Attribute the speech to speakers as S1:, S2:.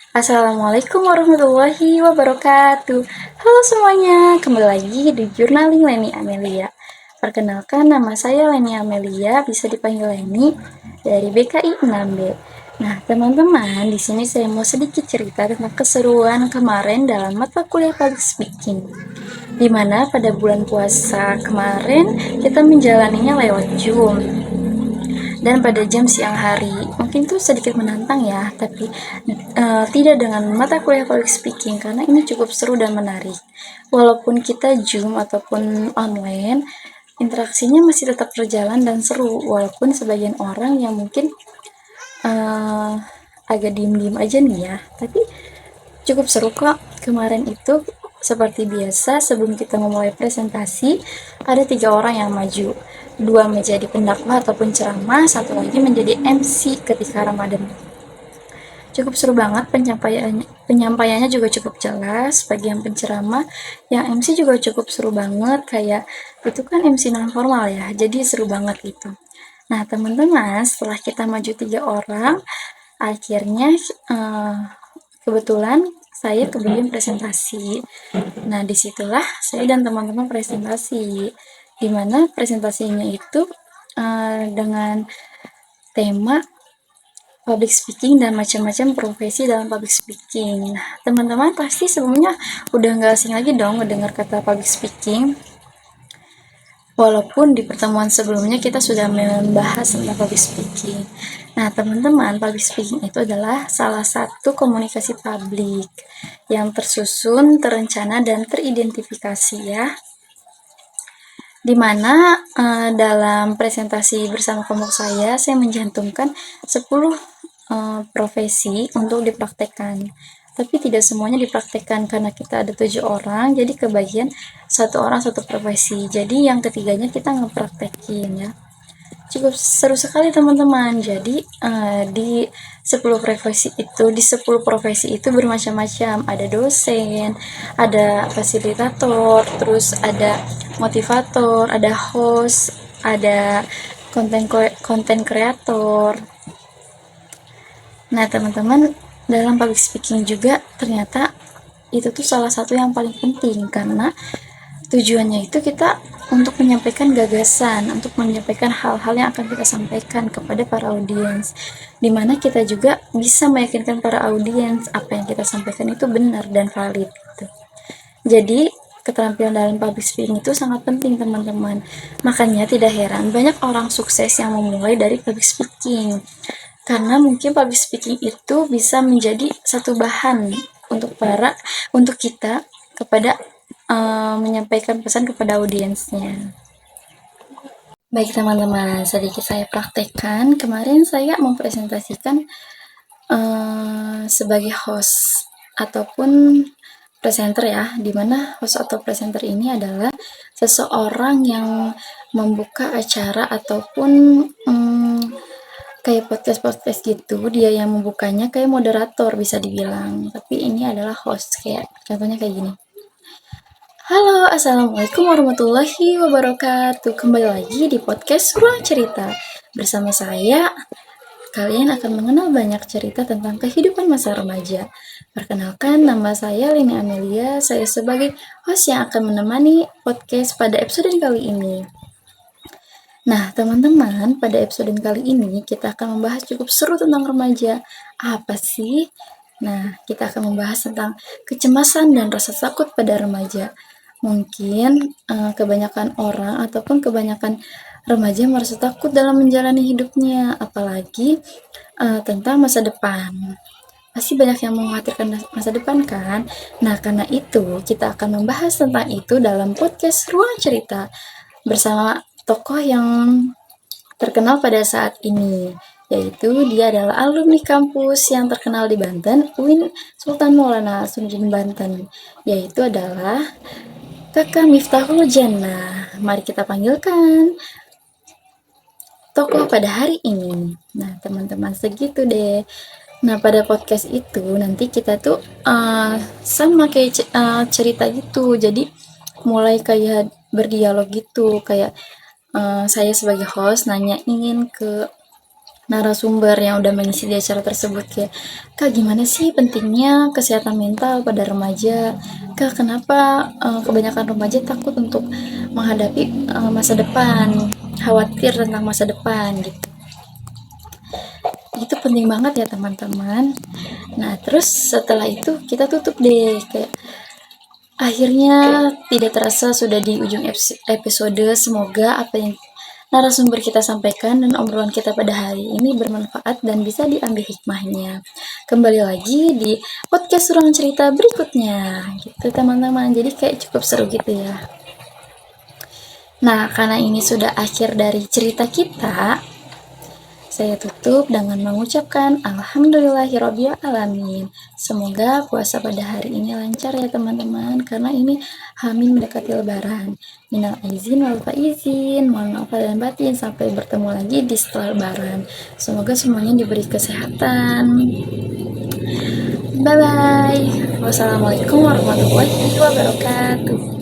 S1: Assalamualaikum warahmatullahi wabarakatuh. Halo semuanya, kembali lagi di Journaling Leni Amelia. Perkenalkan, nama saya Leni Amelia, bisa dipanggil Leni dari BKI 6B. Nah, teman-teman, di sini saya mau sedikit cerita tentang keseruan kemarin dalam mata kuliah public speaking. Di mana pada bulan puasa kemarin kita menjalaninya lewat Zoom dan pada jam siang hari. Mungkin itu sedikit menantang ya, tapi tidak dengan mata kuliah public speaking karena ini cukup seru dan menarik. Walaupun kita Zoom ataupun online, interaksinya masih tetap berjalan dan seru walaupun sebagian orang yang mungkin uh, agak diem-diem aja nih ya, tapi cukup seru kok. Kemarin itu seperti biasa, sebelum kita memulai presentasi, ada 3 orang yang maju. 2 menjadi pendakwah ataupun ceramah, satu lagi menjadi MC ketika Ramadan. Cukup seru banget penyampaiannya juga cukup jelas. Bagi yang penceramah, yang MC juga cukup seru banget. Kayak itu kan MC non formal ya, jadi seru banget gitu. Nah teman-teman, setelah kita maju 3 orang, akhirnya kebetulan saya kemudian presentasi. Nah, disitulah saya dan teman-teman presentasi, di mana presentasinya itu dengan tema public speaking dan macam-macam profesi dalam public speaking. Nah, teman-teman pasti sebelumnya udah nggak asing lagi dong mendengar kata public speaking. Walaupun di pertemuan sebelumnya kita sudah membahas tentang public speaking. Nah, teman-teman, public speaking itu adalah salah satu komunikasi publik yang tersusun, terencana, dan teridentifikasi ya. Di mana dalam presentasi bersama kelompok saya mencantumkan 10 profesi untuk dipraktekkan. Tapi tidak semuanya dipraktekkan karena kita ada 7 orang, jadi kebagian 1 orang 1 profesi. Jadi yang ketiganya kita ngepraktekin ya. Cukup seru sekali teman-teman. Jadi di 10 profesi itu bermacam-macam. Ada dosen, ada fasilitator, terus ada motivator, ada host, ada konten kreator. Nah, teman-teman, dalam public speaking juga ternyata itu tuh salah satu yang paling penting karena tujuannya itu kita untuk menyampaikan gagasan, untuk menyampaikan hal-hal yang akan kita sampaikan kepada para audiens, dimana kita juga bisa meyakinkan para audiens apa yang kita sampaikan itu benar dan valid gitu. Jadi keterampilan dalam public speaking itu sangat penting teman-teman. Makanya tidak heran banyak orang sukses yang memulai dari public speaking. Karena mungkin public speaking itu bisa menjadi satu bahan untuk kita kepada menyampaikan pesan kepada audiensnya. Baik teman-teman, sedikit saya praktekkan. Kemarin saya mempresentasikan sebagai host ataupun presenter ya, dimana host atau presenter ini adalah seseorang yang membuka acara ataupun kayak podcast-podcast gitu, dia yang membukanya kayak moderator bisa dibilang, tapi ini adalah host, kayak contohnya kayak gini. Halo, assalamualaikum warahmatullahi wabarakatuh. Kembali lagi di podcast Ruang Cerita. Bersama saya, kalian akan mengenal banyak cerita tentang kehidupan masa remaja. Perkenalkan, nama saya Lini Amelia. Saya sebagai host yang akan menemani podcast pada episode kali ini. Nah, teman-teman, pada episode kali ini kita akan membahas cukup seru tentang remaja. Apa sih? Nah, kita akan membahas tentang kecemasan dan rasa takut pada remaja. Mungkin kebanyakan orang ataupun kebanyakan remaja merasa takut dalam menjalani hidupnya, apalagi tentang masa depan. Pasti banyak yang mengkhawatirkan masa depan kan? Nah, karena itu kita akan membahas tentang itu dalam podcast Ruang Cerita bersama tokoh yang terkenal pada saat ini, yaitu dia adalah alumni kampus yang terkenal di Banten, UIN Sultan Maulana Hasanuddin Banten, yaitu adalah Kakak Miftahul Jannah. Mari kita panggilkan tokoh pada hari ini. Nah, teman-teman, segitu deh. Nah, pada podcast itu nanti kita tuh sama kayak cerita gitu. Jadi mulai kayak berdialog gitu, kayak saya sebagai host nanya ingin ke narasumber yang udah mengisi di acara tersebut kayak, "Kak, gimana sih pentingnya kesehatan mental pada remaja? Kak, kenapa kebanyakan remaja takut untuk menghadapi masa depan, khawatir tentang masa depan gitu." Itu penting banget ya teman-teman. Nah, terus setelah itu kita tutup deh kayak akhirnya tidak terasa sudah di ujung episode. Semoga apa yang narasumber kita sampaikan dan obrolan kita pada hari ini bermanfaat dan bisa diambil hikmahnya. Kembali lagi di podcast Ruang Cerita berikutnya gitu teman-teman. Jadi kayak cukup seru gitu ya. Nah, karena ini sudah akhir dari cerita kita, saya tutup dengan mengucapkan Alhamdulillahirrabbilalamin. Semoga puasa pada hari ini lancar ya teman-teman, karena ini Hamin mendekati lebaran. Minal izin wal faizin, mohon maaf dan batin, sampai bertemu lagi di setelah lebaran. Semoga semuanya diberi kesehatan. Bye bye. Wassalamualaikum warahmatullahi wabarakatuh.